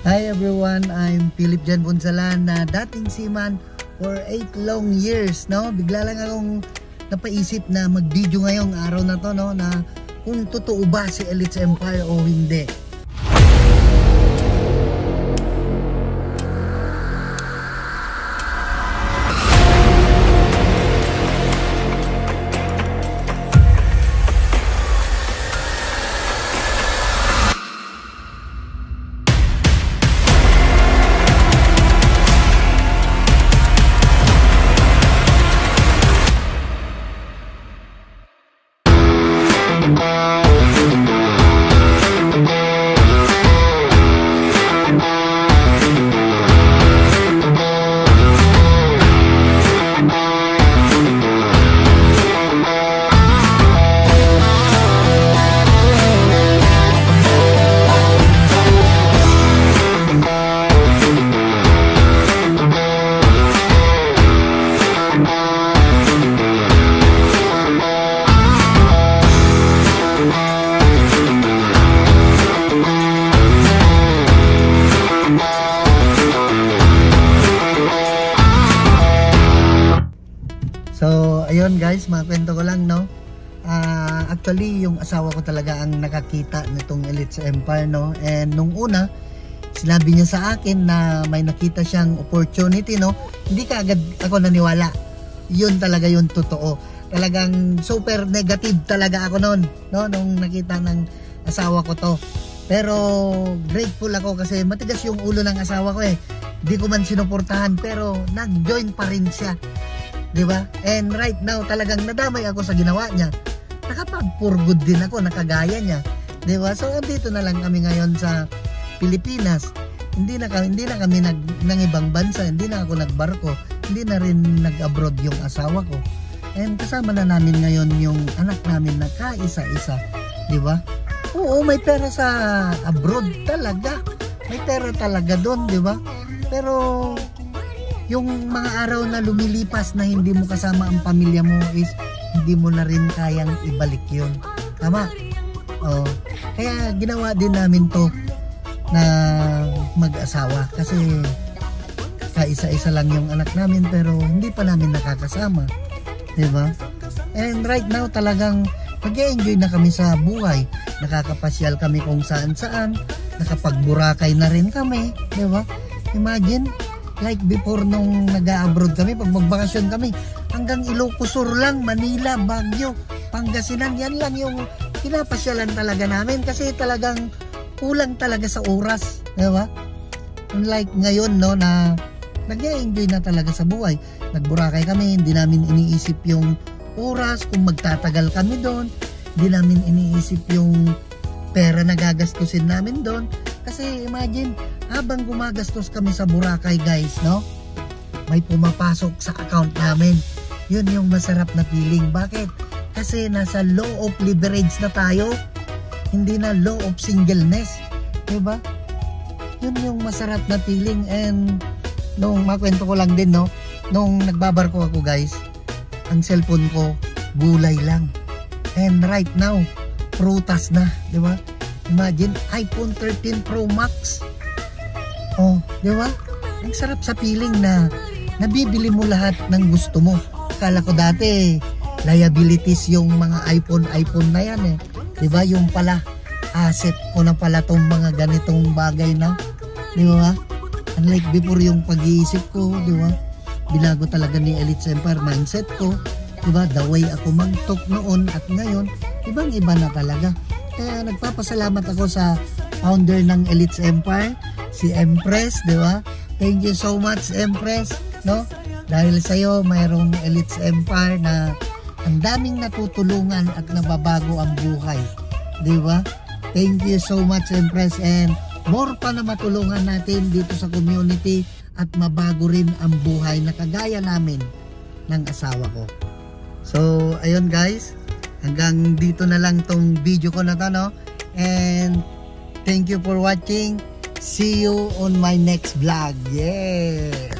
Hi everyone, I'm Philip Jan Bonsalan na dating seaman for 8 long years, no? Bigla lang akong napaisip na mag-video ngayong araw na to, no? Na kung totoo ba si Elites Empire o hindi. So, ayun guys, makwento ko lang, no? Actually, yung asawa ko talaga ang nakakita nitong Elites Empire, no? And nung una, sinabi niya sa akin na may nakita siyang opportunity, no? Hindi kaagad ako naniwala. Yun talaga yung totoo. Talagang super negative talaga ako noon, no? Nung nakita ng asawa ko to. Pero grateful ako kasi matigas yung ulo ng asawa ko eh. Hindi ko man sinuportahan pero nag-join pa rin siya. Diba? And right now talagang nadamay ako sa ginawa niya. Nakapag-for good din ako, nakagaya niya. Diba? So andito na lang kami ngayon sa Pilipinas. Hindi na kami ng ibang bansa, hindi na ako nagbarko, hindi na rin nag-abroad yung asawa ko. And kasama na namin ngayon yung anak namin na kaisa-isa. Diba? Oo, may pera sa abroad talaga. May pera talaga doon, diba? Pero yung mga araw na lumilipas na hindi mo kasama ang pamilya mo is hindi mo na rin kayang ibalik yun. Tama? Oh. Kaya ginawa din namin to na mag-asawa kasi kaisa-isa lang yung anak namin pero hindi pa namin nakakasama. Diba? And right now talagang nag-enjoy na kami sa buhay. Nakakapasyal kami kung saan-saan. Nakapagburakay na rin kami. Diba? Imagine, like before nung nag-abroad kami, pag magbakasyon kami, hanggang Ilocos Sur lang, Manila, Baguio, Pangasinan, yan lang yung pinapasyalan talaga namin kasi talagang kulang talaga sa oras, diba? Unlike ngayon, no, na nag-enjoy na talaga sa buhay. Nagburakay kami, hindi namin iniisip yung oras, kung magtatagal kami doon, hindi namin iniisip yung pera na gagastusin namin doon. Kasi imagine, habang gumagastos kami sa Boracay guys, no? May pumapasok sa account namin. Yun yung masarap na feeling. Bakit? Kasi nasa law of leverage na tayo. Hindi na law of singleness. Diba? Yun yung masarap na feeling. And nung makwento ko lang din, no? Nung nagbabarko ako guys, ang cellphone ko, gulay lang. And right now, prutas na. Diba? Imagine, iPhone 13 Pro Max. Oh, di ba? Ang sarap sa feeling na nabibili mo lahat ng gusto mo. Akala ko dati, liabilities yung mga iPhone na yan eh. Di ba? Yung pala, asset ko na pala tong mga ganitong bagay na. Di ba? Unlike before yung pag-iisip ko, di ba? Binago talaga ni Elites Empire mindset ko. Di ba? The way ako mag-talk noon at ngayon, ibang-iba na talaga. Kaya nagpapasalamat ako sa founder ng Elites Empire, si Empress, di ba? Thank you so much, Empress, no? Dahil sa iyo mayroong Elites Empire na ang daming natutulungan at nababago ang buhay, di ba? Thank you so much, Empress, and more pa na matulungan natin dito sa community at mabago rin ang buhay na kagaya namin ng asawa ko. So, ayun guys, hanggang dito na lang tong video ko na to, no? And thank you for watching. See you on my next vlog. Yeah!